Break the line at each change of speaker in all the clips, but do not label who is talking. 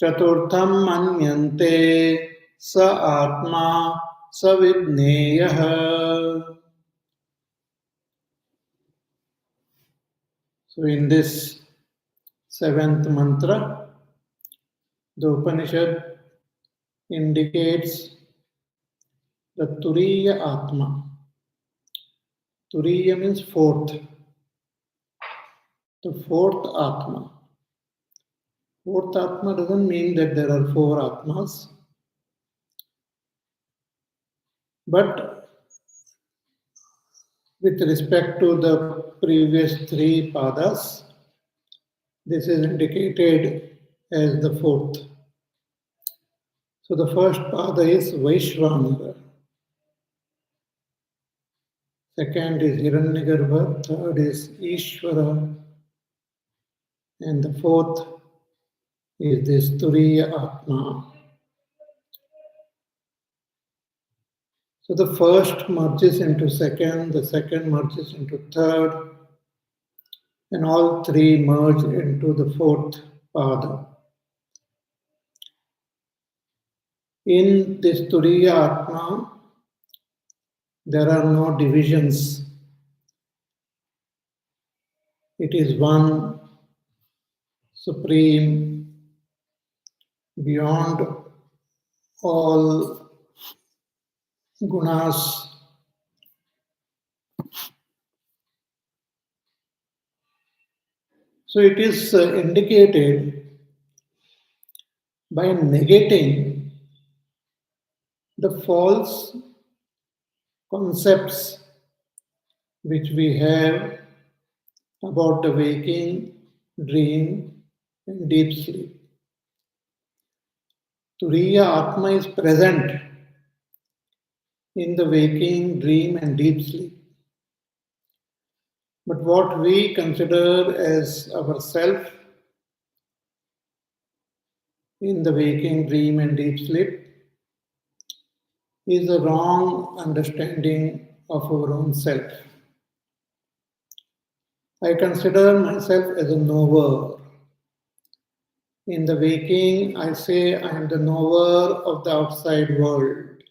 Chaturtham manyante sa atma savidneyah. So in this seventh mantra, the Upanishad indicates the Turiya Atma. Turiya means fourth. The fourth Atma. Fourth Atma doesn't mean that there are four Atmas, but with respect to the previous three padas, this is indicated as the fourth. So the first pada is Vaishvanara. Second is Hiranyagarbha. Third is Ishvara. And the fourth is this Turiya Atma. So the first merges into second, the second merges into third, and all three merge into the fourth pada. In this Turiya Atma, there are no divisions. It is one supreme, beyond all gunas. So it is indicated by negating the false concepts which we have about the waking, dream, and deep sleep. Turiya Atma is present in the waking, dream, and deep sleep. But what we consider as our self in the waking, dream, and deep sleep is a wrong understanding of our own self. I consider myself as a knower. In the waking, I say I am the knower of the outside world.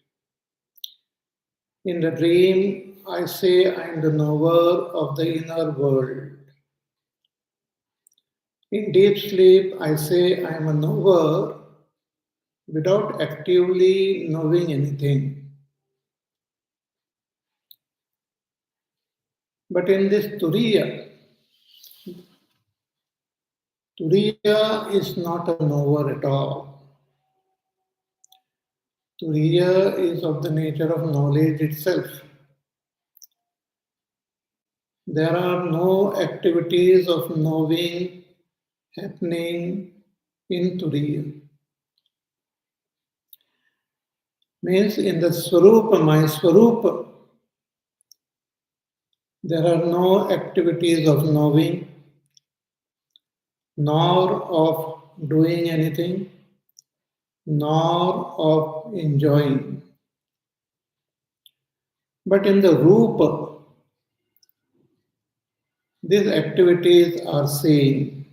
In the dream, I say I am the knower of the inner world. In deep sleep, I say I am a knower without actively knowing anything. But in this Turiya is not a knower at all. Turiya is of the nature of knowledge itself. There are no activities of knowing happening in Turiya. Means in the Swarupa, my Swarupa, there are no activities of knowing, nor of doing anything, nor of enjoying. But in the Rupa, these activities are seen.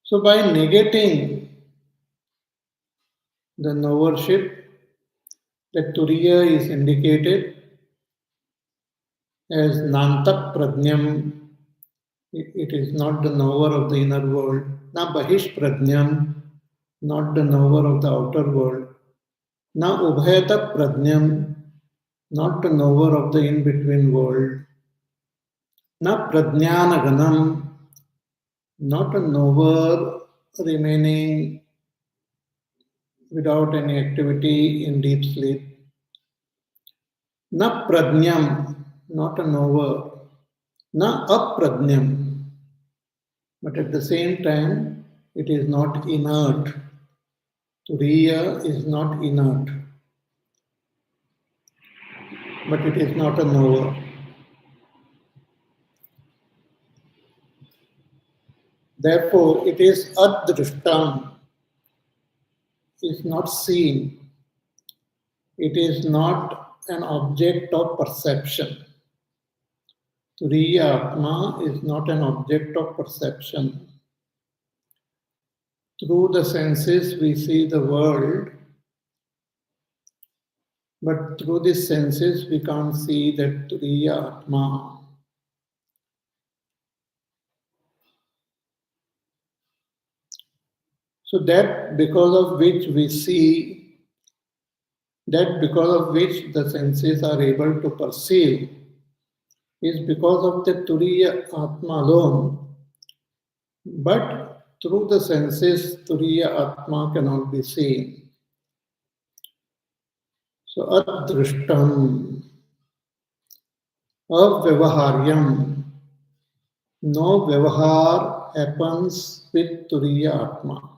So by negating the knowership, that Turiya is indicated as Nantak Pradnyam. It is not the knower of the inner world. Na Bahish Pradnyam, not the knower of the outer world. Na Ubhayata Pradnyam, not the knower of the in-between world. Na Pradnyanaganam, not a knower remaining without any activity in deep sleep. Na Pradnyam, not a knower. Na Apradnyam, but at the same time, it is not inert. Turiya is not inert, but it is not a knower. Therefore, it is adrishtam, is not seen. It is not an object of perception. Turiya Atma is not an object of perception. Through the senses we see the world, but through the senses we can't see that Turiya Atma. So that because of which we see, that because of which the senses are able to perceive, is because of the Turiya Atma alone. But through the senses, Turiya Atma cannot be seen. So adrishtam, avyavaharyam, no vyavahar happens with Turiya Atma.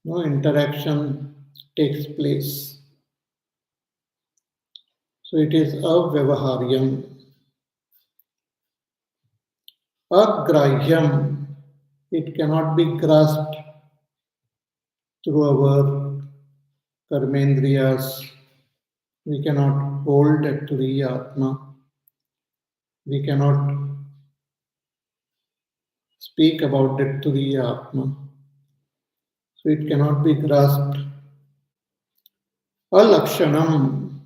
No interaction takes place. So it is avyavaharyam. Agrahyam, it cannot be grasped through our karmendriyas. We cannot hold that Turiya Atma. We cannot speak about that Turiya Atma. So it cannot be grasped. Alakshanam,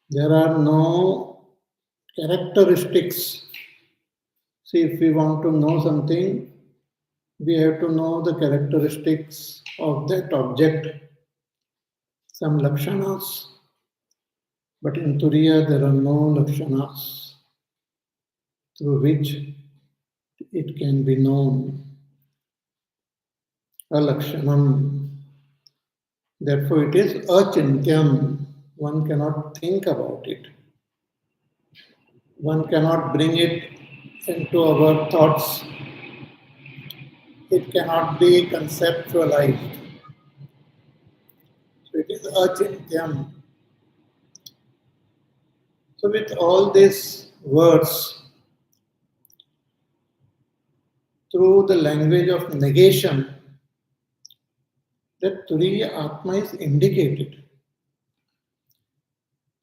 there are no characteristics. See, if we want to know something, we have to know the characteristics of that object, some lakshanas. But in Turiya, there are no lakshanas through which it can be known. Alakshanam. Therefore, it is achintyam. One cannot think about it. One cannot bring it into our thoughts. It cannot be conceptualized. So it is achintyam. So with all these words, through the language of negation, that Turiya Atma is indicated.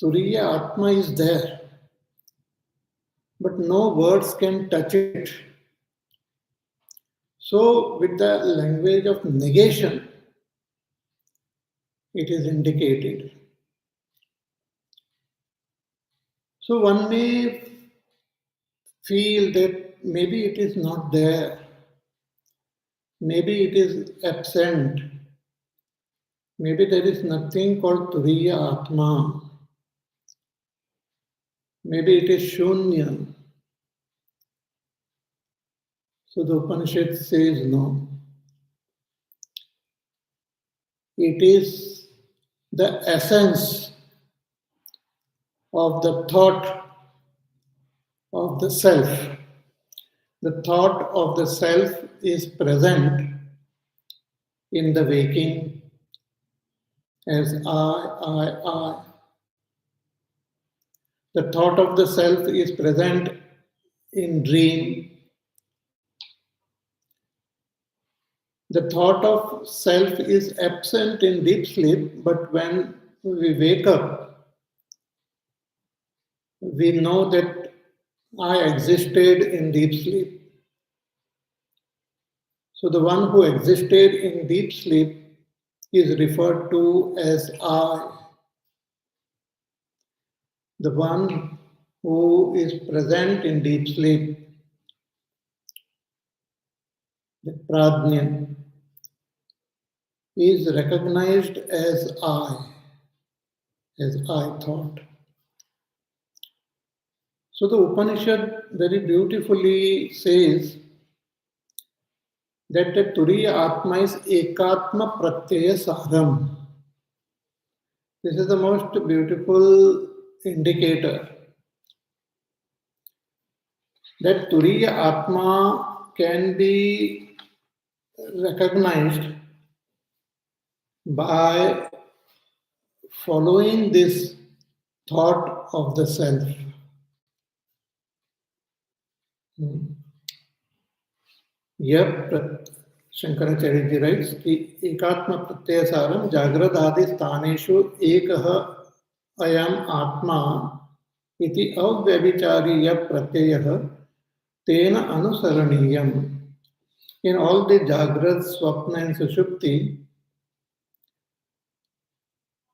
Turiya Atma is there, but no words can touch it. So, with the language of negation, it is indicated. So, one may feel that maybe it is not there, maybe it is absent, maybe there is nothing called Turiya Atma, maybe it is Shunya. So, the Upanishad says no. It is the essence of the thought of the self. The thought of the self is present in the waking as I. The thought of the self is present in dream. The thought of self is absent in deep sleep, but when we wake up, we know that I existed in deep sleep. So the one who existed in deep sleep is referred to as I. The one who is present in deep sleep, the pradnya, is recognized as I thought. So the Upanishad very beautifully says that the Turiya Atma is ekatmapratyayasaram. This is the most beautiful indicator that Turiya Atma can be recognized by following this thought of the self. Yep, Shankaracharya ji writes, ekatmapratyayasaram jagradadi sthaneshu ekah ayam atma iti avyabhichariya pratyayah tena anusaraniyam. In all the Jagrat, Swapna and Sushupti,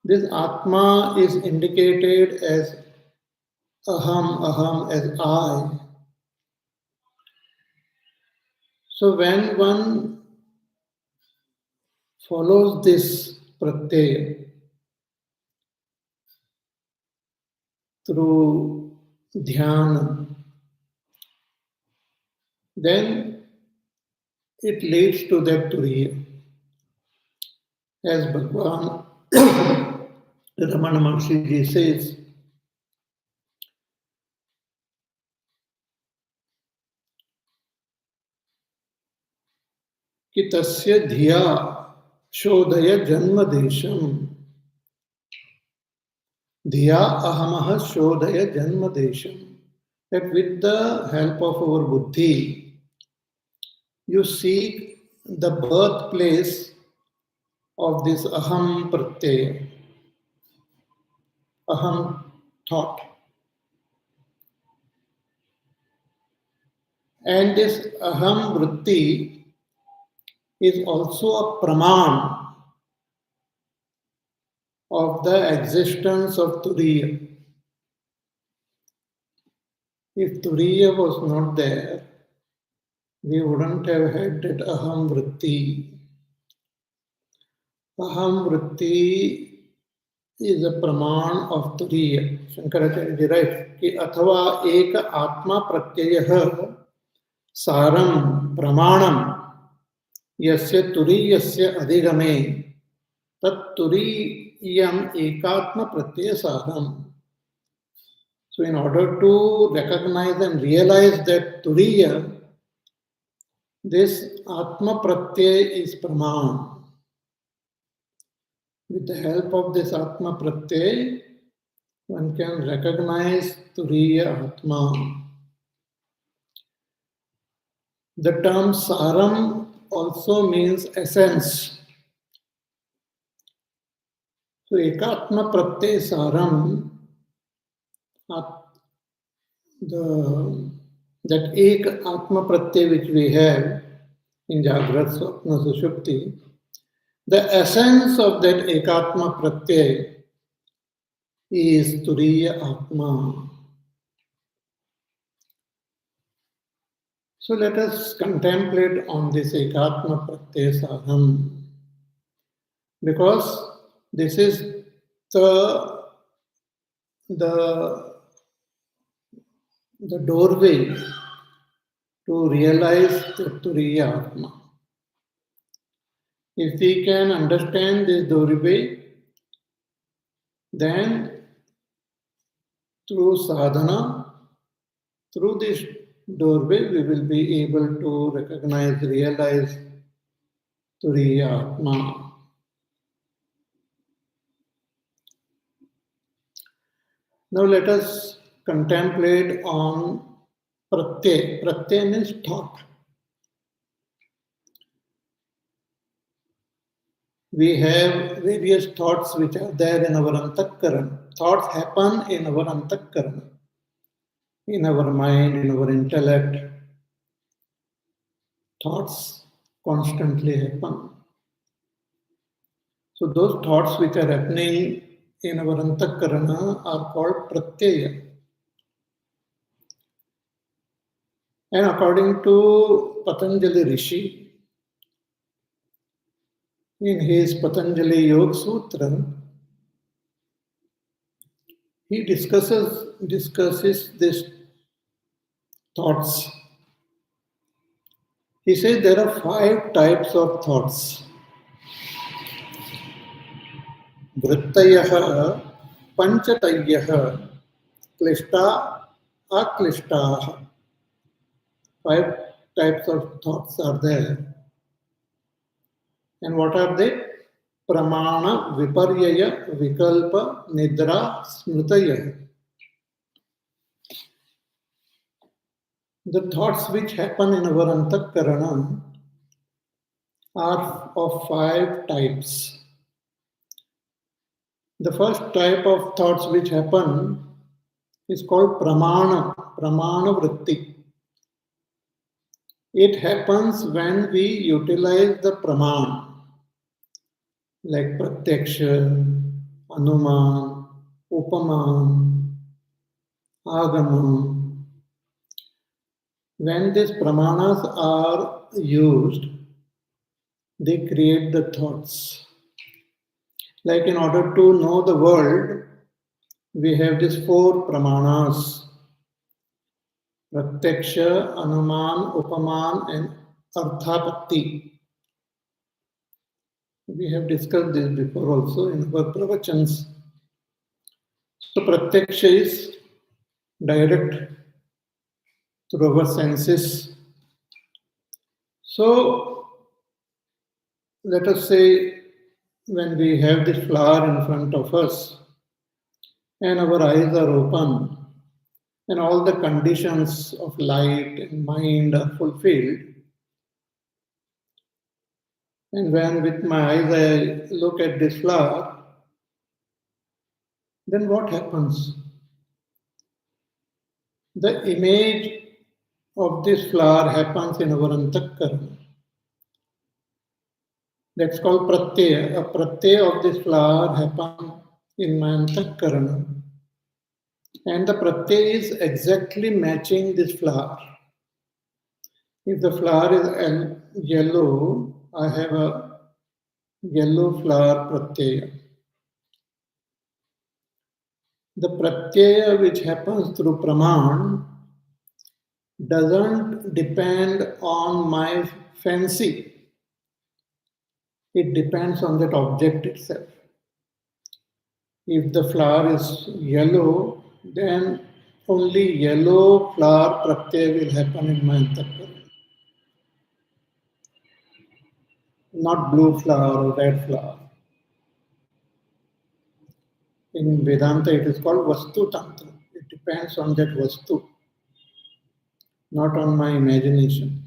this Atma is indicated as aham, as I. So when one follows this pratyaya through dhyana, then it leads to that turiya. As Bhagwan Ramana Maharshi ji says, कि तस्य धिया शोधय जन्म देशम धिया अहमः शोधय जन्म Desam. That with the help of our buddhi, you seek the birthplace of this aham pratyaya, aham thought. And this aham vritti is also a praman of the existence of Turiya. If Turiya was not there, we wouldn't have had that aham vritti. Aham vritti is a praman of Turiya. Shankaracharya ji writes कि अथवा एक आत्मा प्रत्ययः सारम प्रमाणम यस्य तुरीयस्य अधिगमे तत्तुरीयम एकात्म प्रत्ययसारम. So in order to recognize and realize that turiya, this atma pratyaya is praman. With the help of this atma pratyaya, one can recognize turiya atma. The term saram also means essence. So ekatma pratyayasaram, that ek atma pratyaya which we have in Jagrat, Swapna, Sushupti, the essence of that ekatma pratyaya is Turiya Atma. So let us contemplate on this ekatma pratyayasaram, because this is the doorway to realize the Turiya Atma. If we can understand this doorway, then through sadhana, through this doorway, we will be able to recognize, realize Turiya Atma. Now let us contemplate on pratyay. Pratyay means thought. We have various thoughts which are there in our antakarana. Thoughts happen in our antakarana, in our mind, in our intellect. Thoughts constantly happen. So those thoughts which are happening in our antakarana are called pratyaya. And according to Patanjali Rishi, in his Patanjali Yoga Sutra, he discusses these thoughts. He says there are 5 types of thoughts. Vrittayah, Panchatayah, Klishta, Aklishta. 5 types of thoughts are there. And what are they? Pramana, Viparyaya, Vikalpa, Nidra, Smritaya. The thoughts which happen in our antakarana are of 5 types. The first type of thoughts which happen is called pramana vritti. It happens when we utilize the praman, like pratyaksha, anuman, upaman, agama. When these pramanas are used, they create the thoughts. Like in order to know the world, we have these four pramanas: pratyaksha, anuman, upaman, and arthapatti. We have discussed this before also in our pravachans. So pratyaksha is direct through our senses. So let us say when we have this flower in front of us and our eyes are open and all the conditions of light and mind are fulfilled, and when with my eyes I look at this flower, then what happens? The image of this flower happens in our antakarana. That's called pratyaya. A pratyaya of this flower happens in my antakarana. And the pratyaya is exactly matching this flower. If the flower is yellow, I have a yellow flower pratyaya. The pratyaya which happens through praman doesn't depend on my fancy. It depends on that object itself. If the flower is yellow, then only yellow flower pratyaya will happen in my antakarana. Not blue flower or red flower. In Vedanta, it is called Vastu Tantra. It depends on that Vastu, not on my imagination.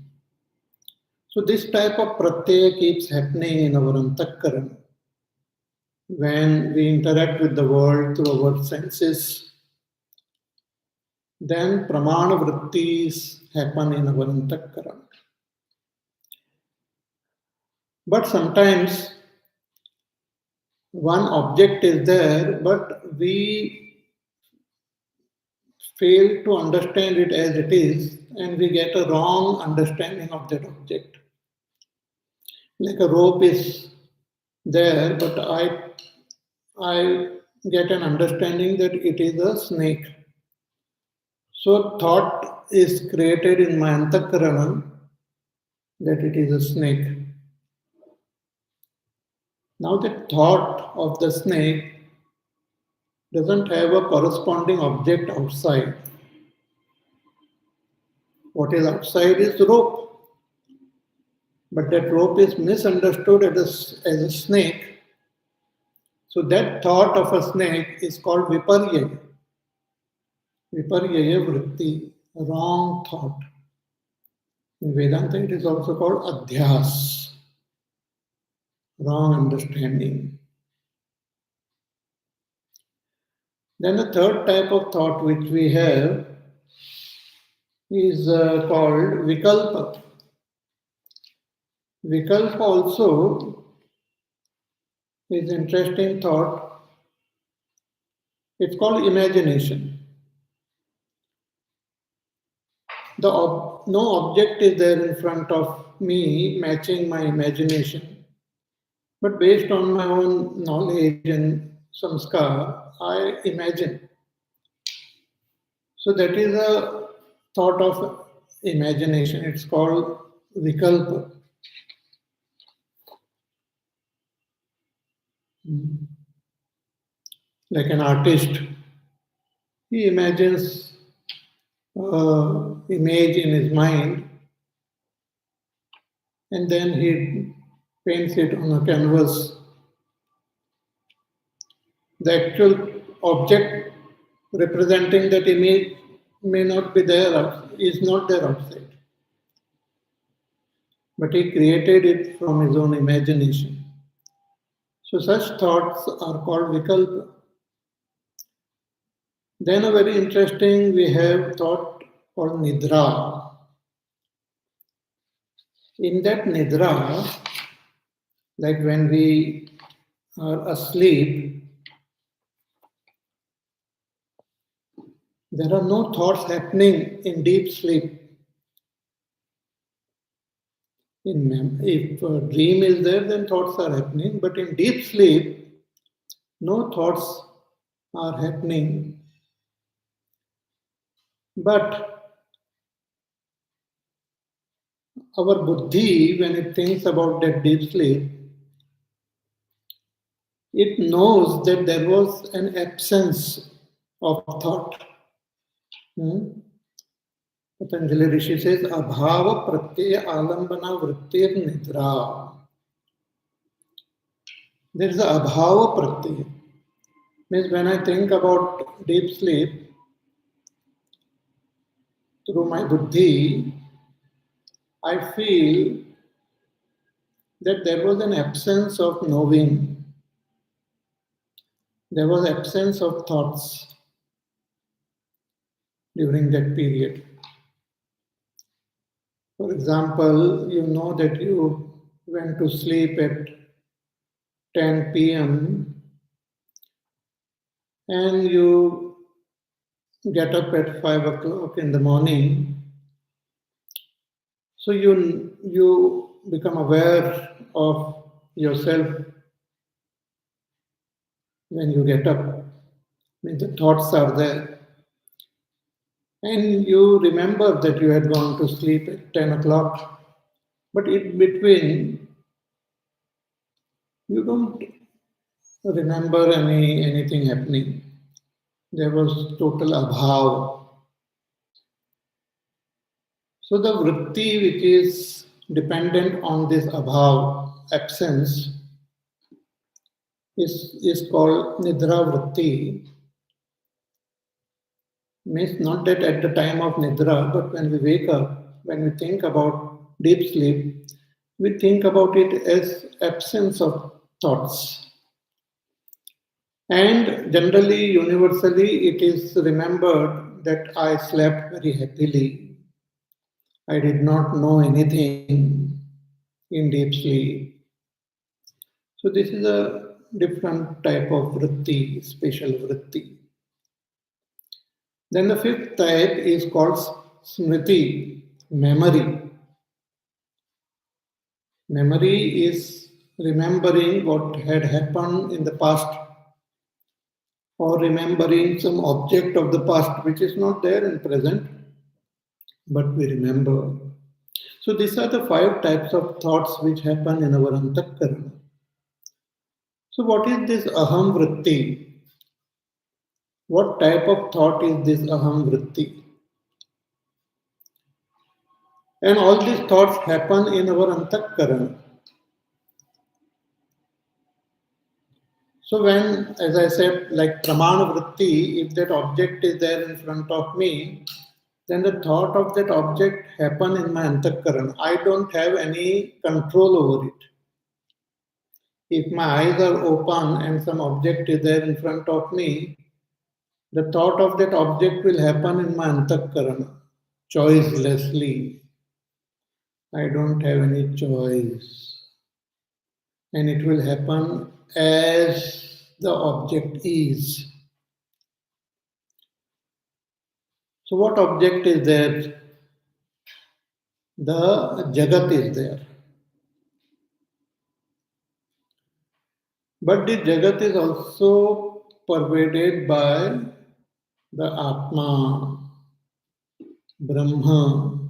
So this type of pratyaya keeps happening in our antakarana. When we interact with the world through our senses, then pramana vrittis happen in our antakarana. But sometimes one object is there, but we fail to understand it as it is, and we get a wrong understanding of that object. Like a rope is there, but I get an understanding that it is a snake. So thought is created in my antakarana that it is a snake. Now the thought of the snake doesn't have a corresponding object outside. What is outside is rope. But that rope is misunderstood as a snake. So that thought of a snake is called viparyaya. Viparyaya vritti, wrong thought. In Vedanta, it is also called adhyas, wrong understanding. Then the third type of thought which we have is called vikalpa. Vikalpa also is interesting thought. It's called imagination. No object is there in front of me matching my imagination. But based on my own knowledge and samskar, I imagine. So that is a thought of imagination. It's called vikalpa. Like an artist, he imagines image in his mind and then he paints it on a canvas. The actual object representing that image may not be there, is not there outside. But he created it from his own imagination. So such thoughts are called vikalpa. Then a very interesting, we have thought called Nidra. In that Nidra, like when we are asleep, there are no thoughts happening in deep sleep. If a dream is there, then thoughts are happening, but in deep sleep, no thoughts are happening. But our buddhi, when it thinks about that deep sleep, it knows that there was an absence of thought. Hmm? Patanjali Rishi says, Abhava pratyaya alambana vrittir nidra. There is a abhava pratyaya. Means when I think about deep sleep, through my buddhi, I feel that there was an absence of knowing. There was absence of thoughts during that period. For example, you know that you went to sleep at 10 p.m. and you get up at 5 o'clock in the morning. So you become aware of yourself when you get up. I mean, the thoughts are there. And you remember that you had gone to sleep at 10 o'clock. But in between, you don't remember anything happening. There was total abhav. So the vritti which is dependent on this abhav, absence, is called nidra vritti. Means not that at the time of nidra, but when we wake up, when we think about deep sleep, we think about it as absence of thoughts. And generally, universally, it is remembered that I slept very happily. I did not know anything in deep sleep. So this is a different type of vritti, special vritti. Then the fifth type is called smriti, memory. Memory is remembering what had happened in the past or remembering some object of the past which is not there in present, but we remember. So these are the five types of thoughts which happen in our antakarana. So what is this aham vritti? What type of thought is this aham vritti? And all these thoughts happen in our antakarana. So when, as I said, like pramana vritti, if that object is there in front of me, then the thought of that object happen in my antakarana. I don't have any control over it. If my eyes are open and some object is there in front of me, the thought of that object will happen in my antakarana, choicelessly. I don't have any choice. And it will happen as the object is. So what object is there? The Jagat is there. But the Jagat is also pervaded by the Atma, Brahma.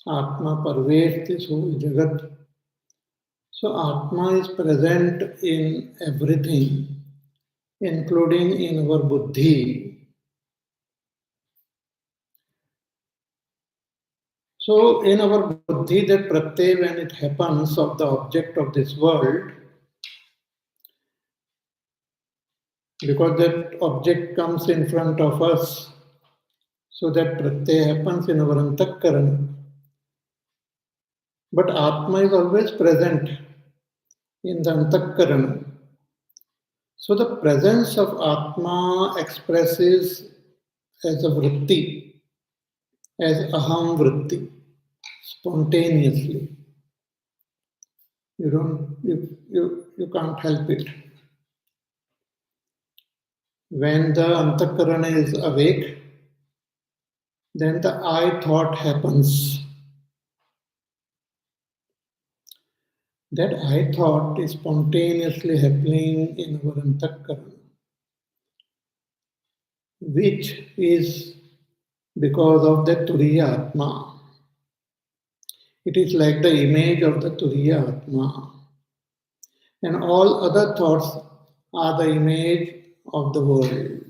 Atma pervades this whole Jagat. So Atma is present in everything, including in our buddhi. So in our buddhi, that pratyay, when it happens of the object of this world, because that object comes in front of us, so that pratyay happens in our antakarana. But Atma is always present in the antakarana. So the presence of Atma expresses as a vritti, as aham vritti, spontaneously. You can't help it. When the antakarana is awake, then the I thought happens. That I thought is spontaneously happening in our antakarana, which is because of the Turiya Atma. It is like the image of the Turiya Atma. And all other thoughts are the image of the world.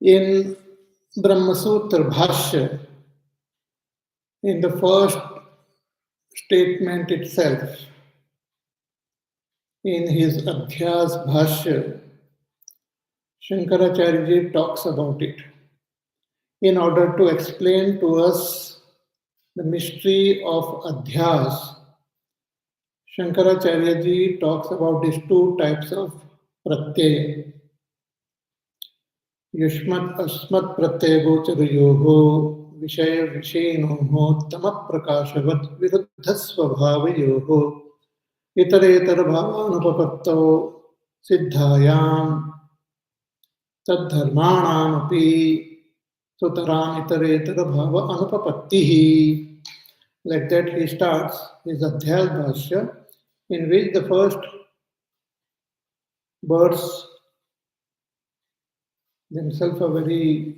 In Brahma Sutra Bhashya, in the first statement itself, in his Adhyas Bhashya, Shankaracharya talks about it in order to explain to us the mystery of Adhyas. Shankaracharya ji talks about these two types of pratyaya. युष्मत् अस्मत् प्रत्ययगोचरयोगो विषय विषयिणोः तमप्रकाशवत् विरुद्धस्वभावयोः इतरेतरभावानुपपत्तौ सिद्धायां तद्धर्माणामपि सुतराम् इतरेतरभाव अनुपपत्तिः. Like that he starts his Adhyas Bhashya, in which the first words themselves are very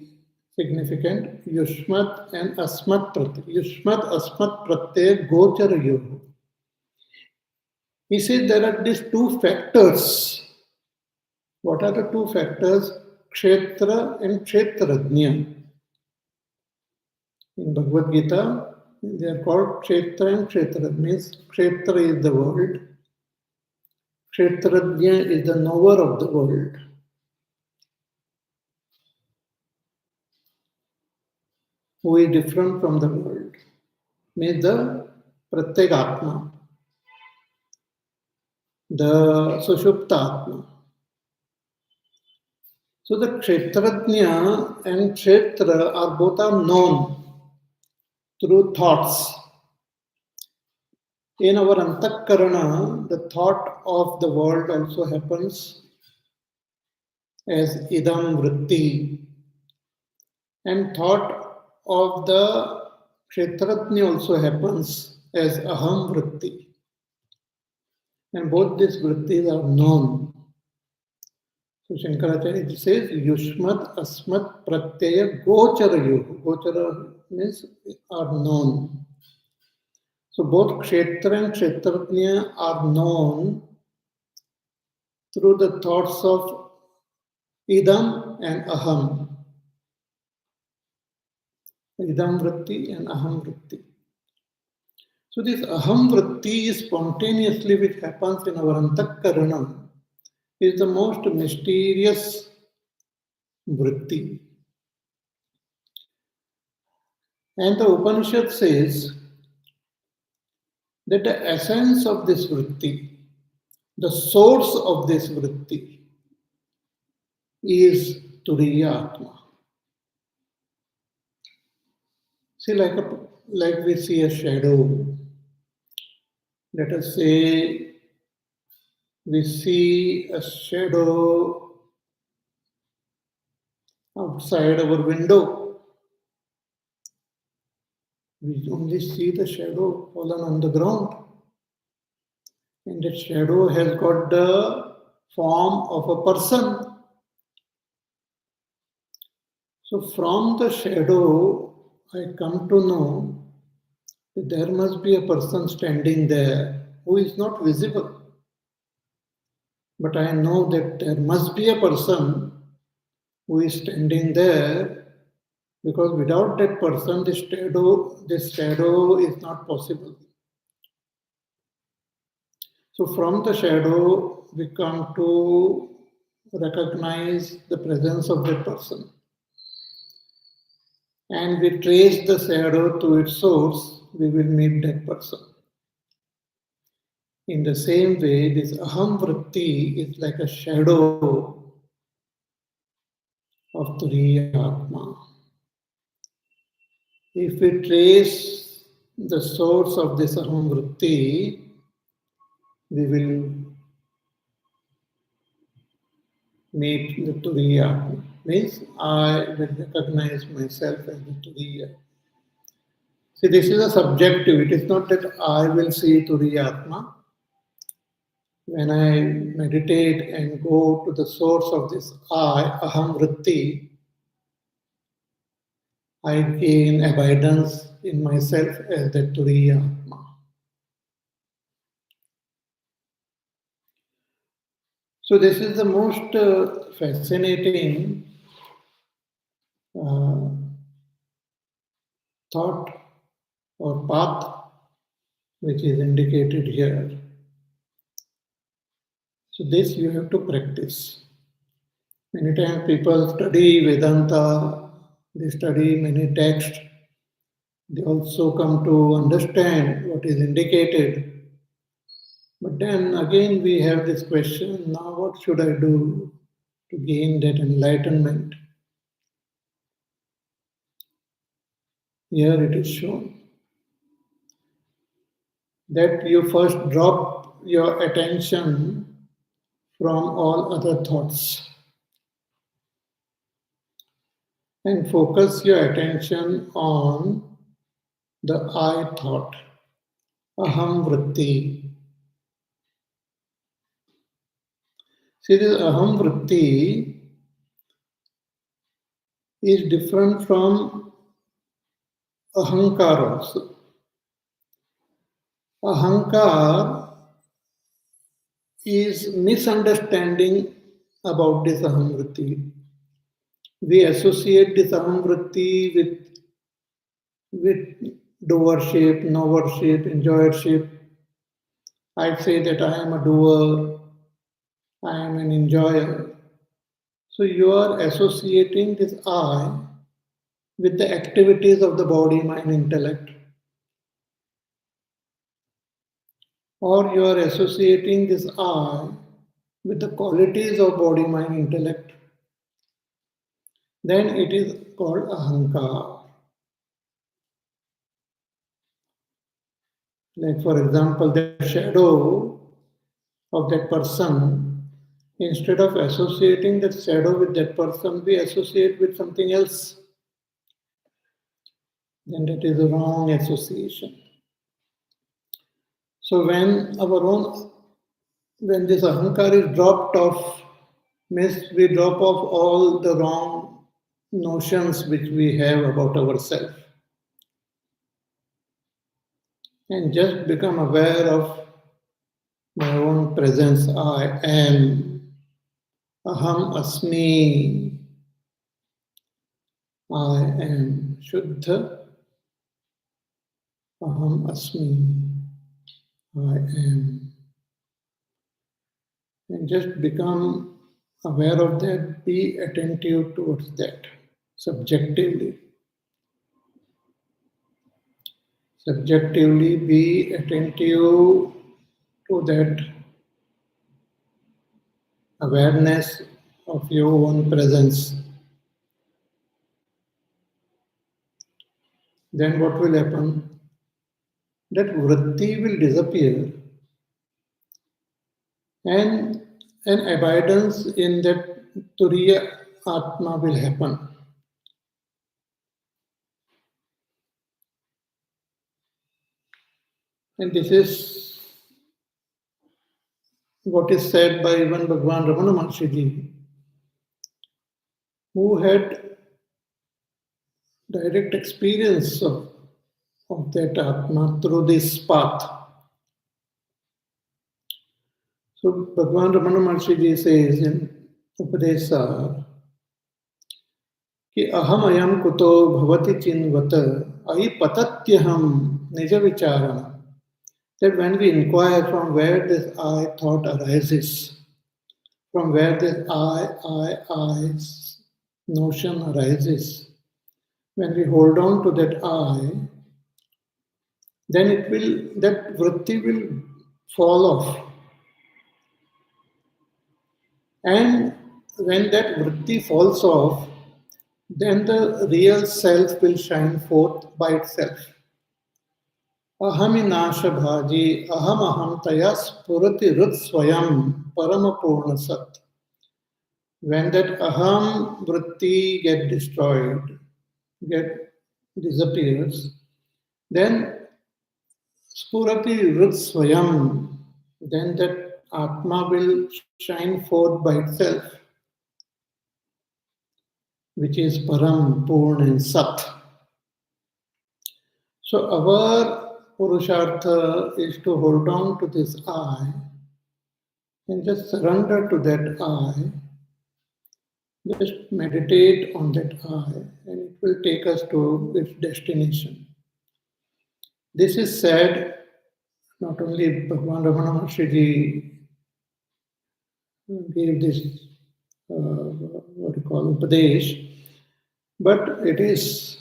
significant. Yushmat and Asmat Pratyay. Yushmat Asmat Pratyay Gochara Yoga. He said there are these two factors. What are the two factors? Kshetra and Kshetrajna. In Bhagavad Gita, they are called Kshetra and Kshetrajna. Means Kshetra is the world. Kshetrajna is the knower of the world. Who is different from the world. Means the Pratyagatma, the Sushupta Atma. So the Kshetrajna and Kshetra are both are known through thoughts. In our Antakarana, the thought of the world also happens as idam vritti, and thought of the Kshetrajna also happens as aham vritti. And both these vrittis are known. So Shankaracharya says, Yushmat Asmat Pratyaya Gochara Yoga. Gochara means are known. So both Kshetra and Kshetrajna are known through the thoughts of Idam and Aham. Idam Vritti and Aham Vritti. So this Aham Vritti is spontaneously which happens in our Antakarana is the most mysterious vritti. And the Upanishad says that the essence of this vritti, the source of this vritti, is Turiya Atma. See, like we see a shadow. Let us say we see a shadow outside our window. We only see the shadow fallen on the ground. And that shadow has got the form of a person. So from the shadow, I come to know that there must be a person standing there who is not visible. But I know that there must be a person who is standing there, because without that person, this shadow is not possible. So from the shadow, we come to recognize the presence of that person. And we trace the shadow to its source, we will meet that person. In the same way, this aham vritti is like a shadow of Turiya Atma. If we trace the source of this aham vritti, we will meet the Turiya Atma. Means I will recognize myself as the Turiya. See, this is a subjective. It is not that I will see Turiya Atma. When I meditate and go to the source of this I, aham vritti, I gain abidance in myself as the Turiya Atma. So this is the most fascinating uh, thought or path which is indicated here. So this you have to practice. Many times people study Vedanta, they study many texts, they also come to understand what is indicated. But then again we have this question, now what should I do to gain that enlightenment? Here it is shown that you first drop your attention from all other thoughts and focus your attention on the I thought, aham vritti. See, this aham vritti is different from ahankar also. Ahankar is misunderstanding about this aham vritti. We associate this aham vritti with doership, knowership, enjoyership. I say that I am a doer, I am an enjoyer. So you are associating this I with the activities of the body, mind, intellect. Or you are associating this I with the qualities of body, mind, intellect. Then it is called ahankar. Like for example, the shadow of that person, instead of associating that shadow with that person, we associate with something else. Then that is a wrong association. So when this ahankar is dropped off, means we drop off all the wrong notions which we have about ourselves and just become aware of my own presence. I am. Aham asmi. I am. Shuddha. Aham asmi. I am. And just become aware of that, be attentive towards that subjectively. Subjectively be attentive to that awareness of your own presence. Then what will happen? That vritti will disappear and an abidance in that Turiya Atma will happen. And this is what is said by even Bhagwan Ramana Maharshi, who had direct experience of that Atma through this path. So Bhagwan Ramana Maharshi says in Upadeshar, कि अहम अयम कुतो भवति चिन्वत अयि पतत्यहम निज विचारण. That when we inquire from where this I thought arises, from where this I notion arises, when we hold on to that I, then that vritti will fall off. And when that vritti falls off, then the real self will shine forth by itself. Ahaminashabhaji aham aham taya spurati rut swayam paramapurna sat. When that aham vritti get destroyed, get disappears, then spurati rut swayam, then that atma will shine forth by itself, which is param, purna and sat. So our purushartha is to hold on to this I and just surrender to that I. Just meditate on that I and it will take us to its destination. This is said not only Bhagavan Ramana Maharshi gave this what you call Upadesh, but it is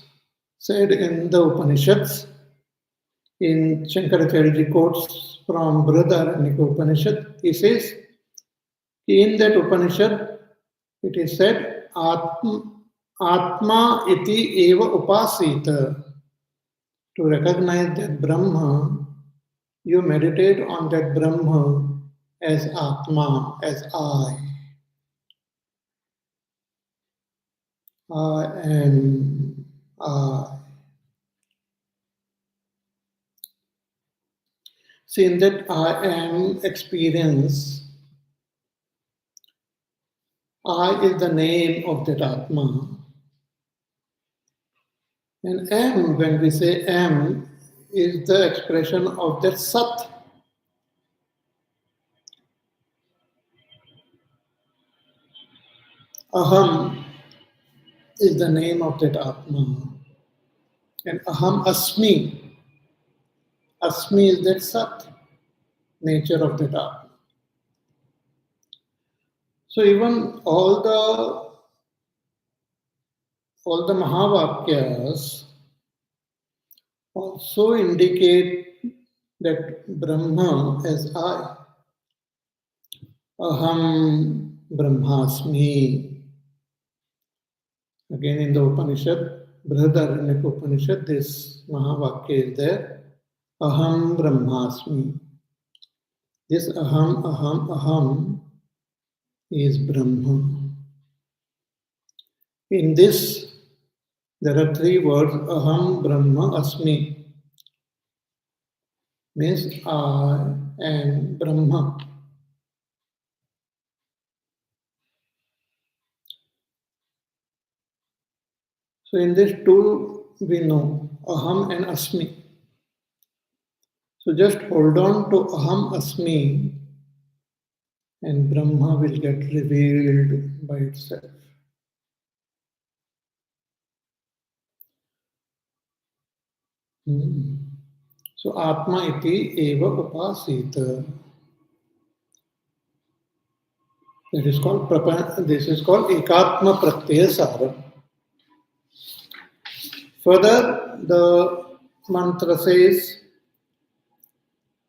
said in the Upanishads. In Shankaracharya quotes from Brihadaranyaka Upanishad, he says, in that Upanishad, it is said, Atma iti eva upasita. To recognize that Brahma, you meditate on that Brahma as Atma, as I. I am I. See, in that I am experience, I is the name of that Atma. And M, when we say M, is the expression of that Sat. Aham is the name of that Atma. And Aham Asmi. Asmi is that Sat, nature of that Atma. So even all the Mahavakyas also indicate that Brahma as I. Aham Brahmasmi. Again in the Upanishad, Brihadaranyaka Upanishad, this Mahavakya is there. Aham Brahmasmi. This aham is Brahma. In this, there are three words, aham Brahma asmi. Means I am Brahma. So in this two we know aham and asmi. So just hold on to aham asmi and Brahma will get revealed by itself. So Atma iti eva upasita. This is called ekatmapratyayasaram. Further, the mantra says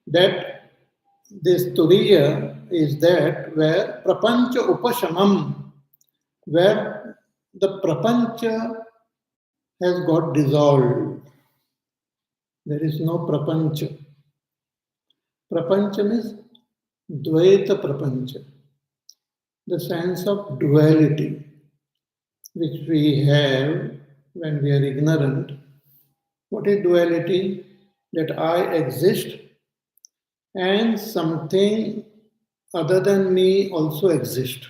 that this Turiya is that where prapancha upashamam, where the prapancha has got dissolved. There is no prapancha. Prapancha means dvaita prapancha, the sense of duality which we have when we are ignorant. What is duality? That I exist and something other than me also exists,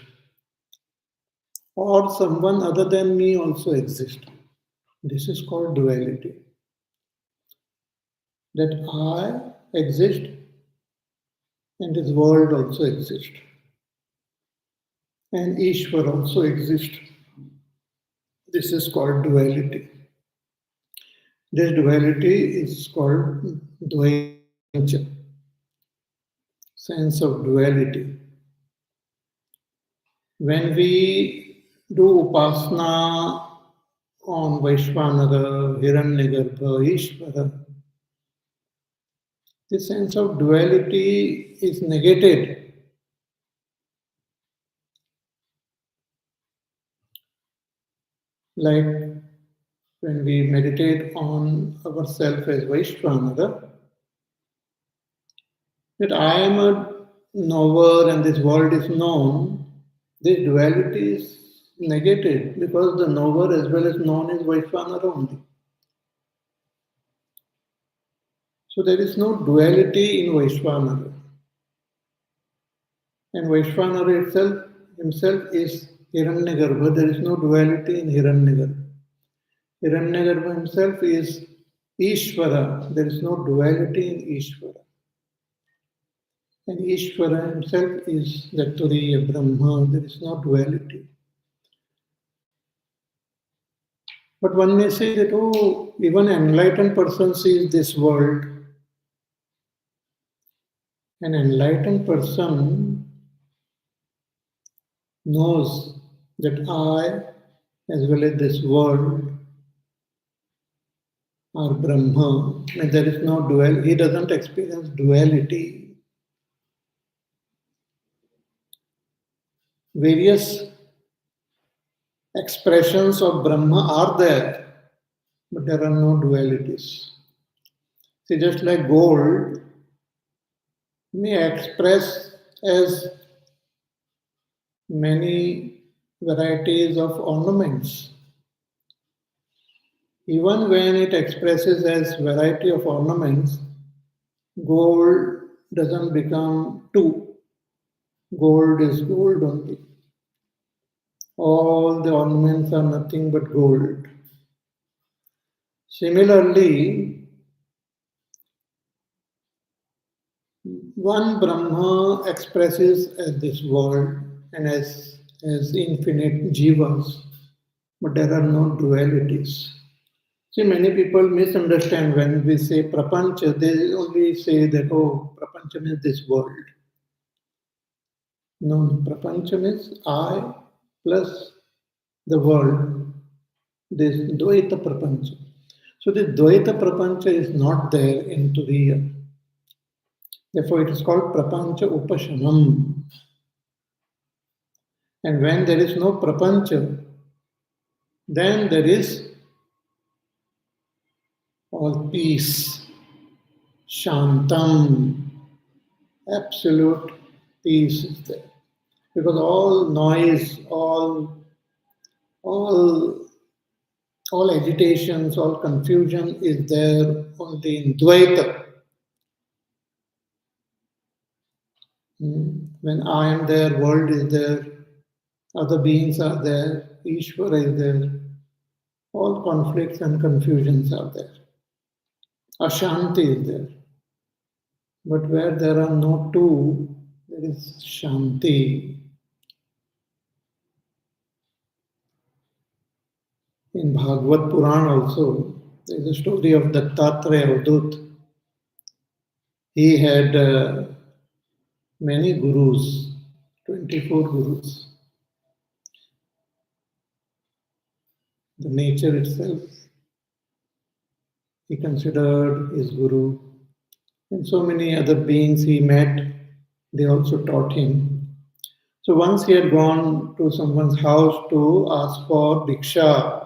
or someone other than me also exists. This is called duality. That I exist and this world also exists, and Ishwar also exists. This is called duality. This duality is called dvaita, sense of duality. When we do upasana on Vaishvanara, Hiranyagarbha, Ishvara, the sense of duality is negated. Like when we meditate on ourselves as Vaishvanara, that I am a knower and this world is known, this duality is negated because the knower as well as known is Vaishvanara only. So there is no duality in Vaishvanara. And Vaishvanara himself is Hiranyagarbha. There is no duality in Hiranyagarbha. Hiranyagarbha himself is Ishvara. There is no duality in Ishvara. And Ishvara himself is the Turiya Brahma. There is no duality. But one may say that, oh, even an enlightened person sees this world. An enlightened person knows that I, as well as this world, are Brahma. And there is no duality. He doesn't experience duality. Various expressions of Brahma are there, but there are no dualities. See, just like gold may express as many varieties of ornaments. Even when it expresses as variety of ornaments, gold doesn't become two. Gold is gold only. All the ornaments are nothing but gold. Similarly, one Brahma expresses as this world and as infinite jivas, but there are no dualities. See, many people misunderstand when we say prapancha, they only say that, oh, prapancha means this world. No, prapancha means I plus the world, this dvaita prapancha. So the dvaita prapancha is not there in Turiya. Therefore, it is called prapancha upashamam. And when there is no prapancha, then there is all peace, shantam, absolute peace is there. Because all noise, all, all agitations, all confusion is there only in Dvaita. When I am there, world is there, other beings are there, Ishvara is there, all conflicts and confusions are there. Ashanti is there. But where there are no two, there is Shanti. In Bhagavad Puran also, there is a story of Dattatreya Avadut. He had many gurus, 24 gurus. The nature itself, he considered his guru. And so many other beings he met, they also taught him. So once he had gone to someone's house to ask for Diksha.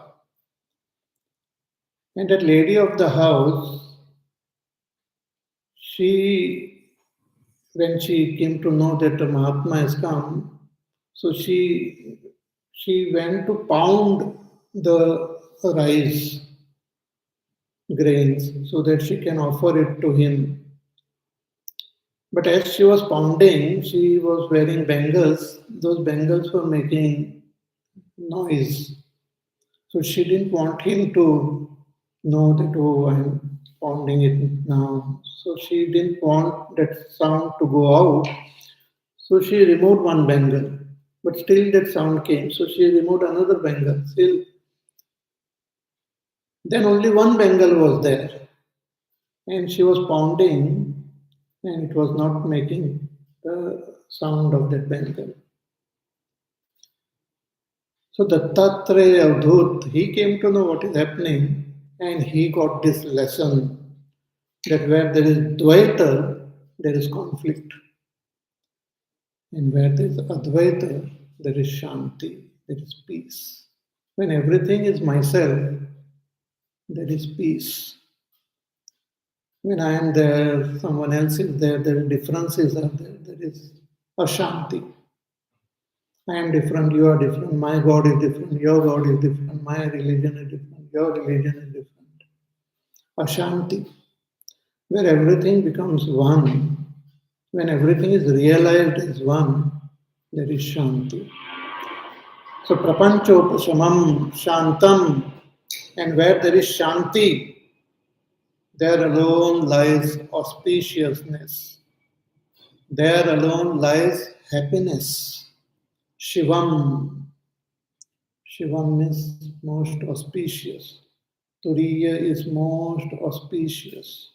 And that lady of the house, when she came to know that the Mahatma has come, so she went to pound the rice grains so that she can offer it to him. But as she was pounding, she was wearing bangles. Those bangles were making noise. So she didn't want him to know that, oh, I'm pounding it now. So she didn't want that sound to go out. So she removed one bangle. But still that sound came. So she removed another bangle. Still. Then only one bangle was there. And she was pounding and it was not making the sound of that bangle. So Dattatreya Avadut, he came to know what is happening and he got this lesson that where there is Dvaita, there is conflict. And where there is Advaita, there is Shanti, there is peace. When everything is myself, there is peace. When I am there, someone else is there, there are differences are there, there is Ashanti. I am different, you are different, my God is different, your God is different, my religion is different, your religion is different. Ashanti, where everything becomes one, when everything is realized as one, there is Shanti. So prapanchopashamam, shantam, and where there is Shanti, there alone lies auspiciousness. There alone lies happiness. Shivam. Shivam means most auspicious. Turiya is most auspicious.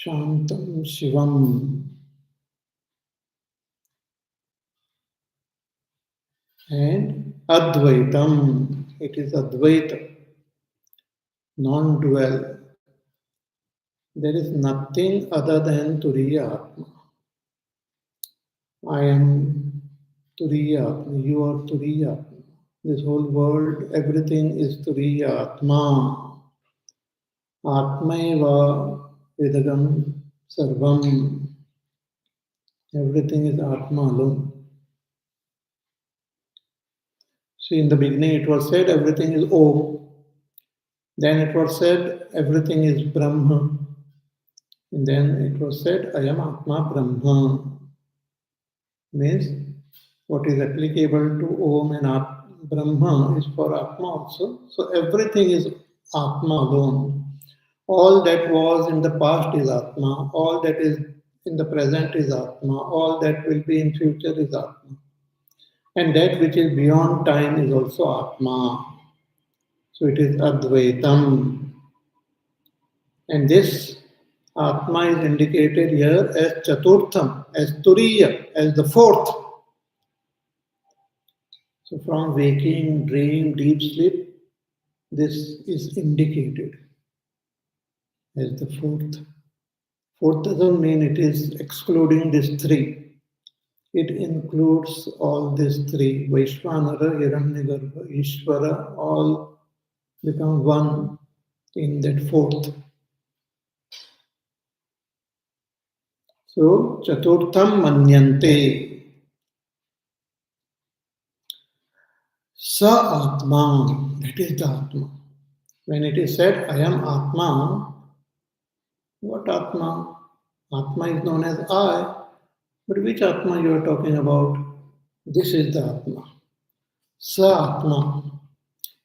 Shantam Shivam. And Advaitam. It is Advaita, non-dual. There is nothing other than Turiya Atma. I am Turiya Atma. You are Turiya Atma. This whole world, everything is Turiya Atma. Atmaiva Vedagam Sarvam. Everything is Atma alone. See, in the beginning it was said everything is Om. Then it was said everything is Brahma. And then it was said I am Atma Brahma. Means what is applicable to Om and Brahma is for Atma also. So everything is Atma alone. All that was in the past is Atma. All that is in the present is Atma. All that will be in future is Atma. And that which is beyond time is also Atma. So it is Advaitam. And this Atma is indicated here as Chaturtham, as Turiya, as the fourth. So from waking, dream, deep sleep, this is indicated as the fourth. Fourth doesn't mean it is excluding these three. It includes all these three. Vaishvanara, Hiranyagarbha, Ishvara, all become one in that fourth. So, Chaturtham Manyante. Sa Atma, that is the Atma. When it is said, I am Atma, what Atma? Atma is known as I, but which Atma you are talking about? This is the Atma. Sa Atma.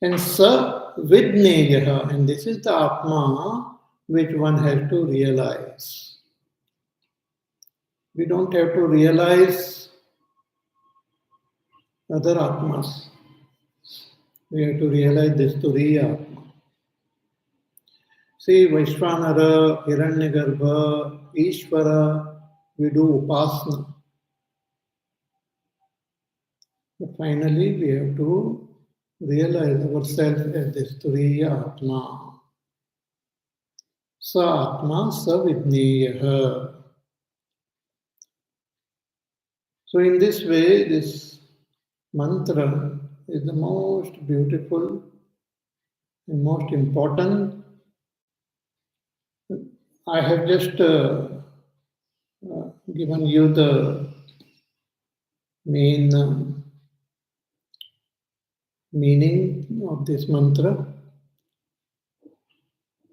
And Sa Vidneyaha, and this is the Atma which one has to realize. We don't have to realize other Atmas. We have to realize this Turiya Atma. See, Vaishvanara, Hiranyagarbha, Ishvara, we do Upasana. But finally, we have to realize ourselves as this Turiya Atma. Sa Atma Sa Vidneyaha. So in this way, this mantra is the most beautiful and most important. I have just given you the main meaning of this mantra.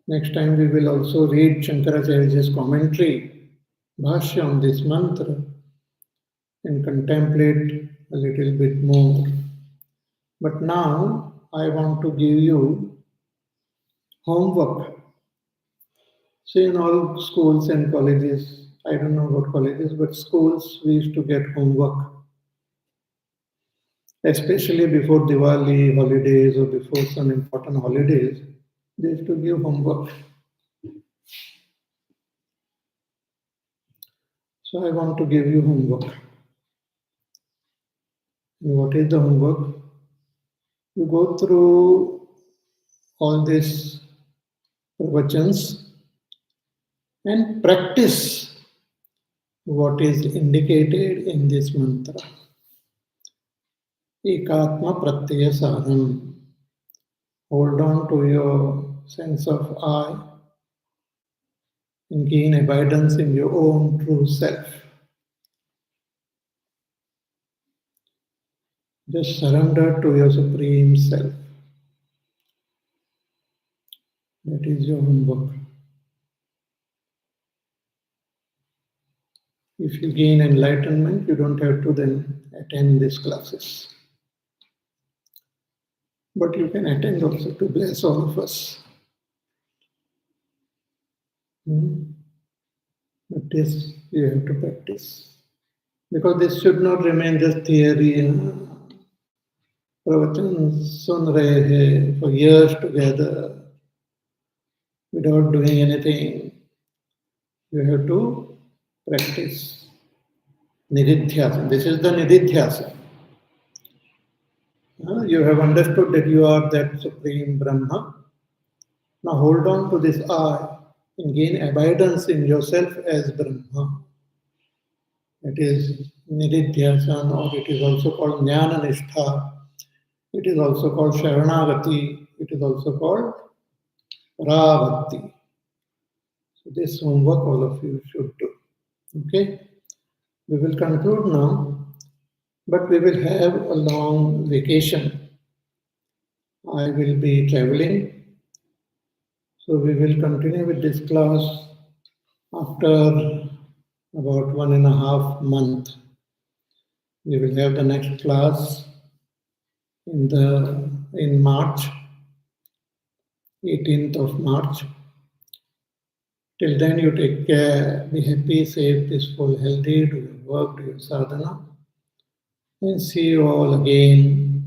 Next time we will also read Shankaracharya's commentary, Bhashya on this mantra, and contemplate a little bit more. But now I want to give you homework. See, in all schools and colleges, I don't know about colleges, but schools, we used to get homework. Especially before Diwali holidays or before some important holidays, they used to give homework. So I want to give you homework. And what is the homework? You go through all these pravachans and practice what is indicated in this mantra. Ekatmapratyayasaram. Hold on to your sense of I and gain abidance in your own true self. Just surrender to your Supreme Self. That is your homework. If you gain enlightenment, you don't have to then attend these classes. But you can attend also to bless all of us. But this you have to practice. Because this should not remain just theory. Pravachan sun rahe hai for years together without doing anything. You have to practice. Nididhyasana. This is the Nididhyasana. You have understood that you are that Supreme Brahma. Now hold on to this I and gain abidance in yourself as Brahma. It is Nididhyasana, or it is also called Jnana Nishtha. It is also called Sharanagati. It is also called Paravati. So this homework all of you should do. Okay? We will conclude now, but we will have a long vacation. I will be traveling. So we will continue with this class after about 1.5 months. We will have the next class in March, 18th of March. Till then, you take care, be happy, safe, peaceful, healthy, do your work, do your sadhana, and see you all again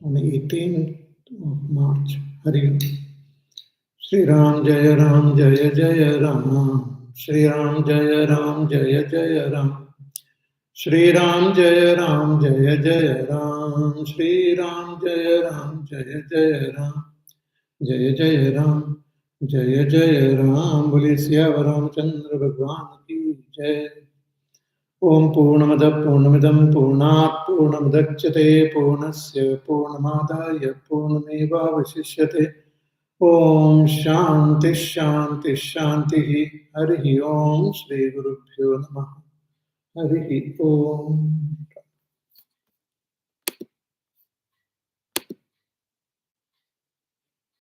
on the 18th of March. Hari Om. Shri Ram Jaya Ram Jaya Jaya Ram. Shri Ram Jaya Ram Jaya Jaya Ram. Shri Ram Jaya Ram Jaya Jaya Ram. Shri Ram Jaya Ram Jaya Jaya Ram. Jaya Jaya Ram. Jaya Jaya Ram. Boli Siyavar Ramchandra Bhagwan ki Jai. Om Purnamada Purnamidam Purnat Purnamudachyate Purnasya Purnamadaya Purnameva Vasishyate. Om Shanti Shanti Shanti. Hari Om Shri Guru Pyo Namaha. Hari Om.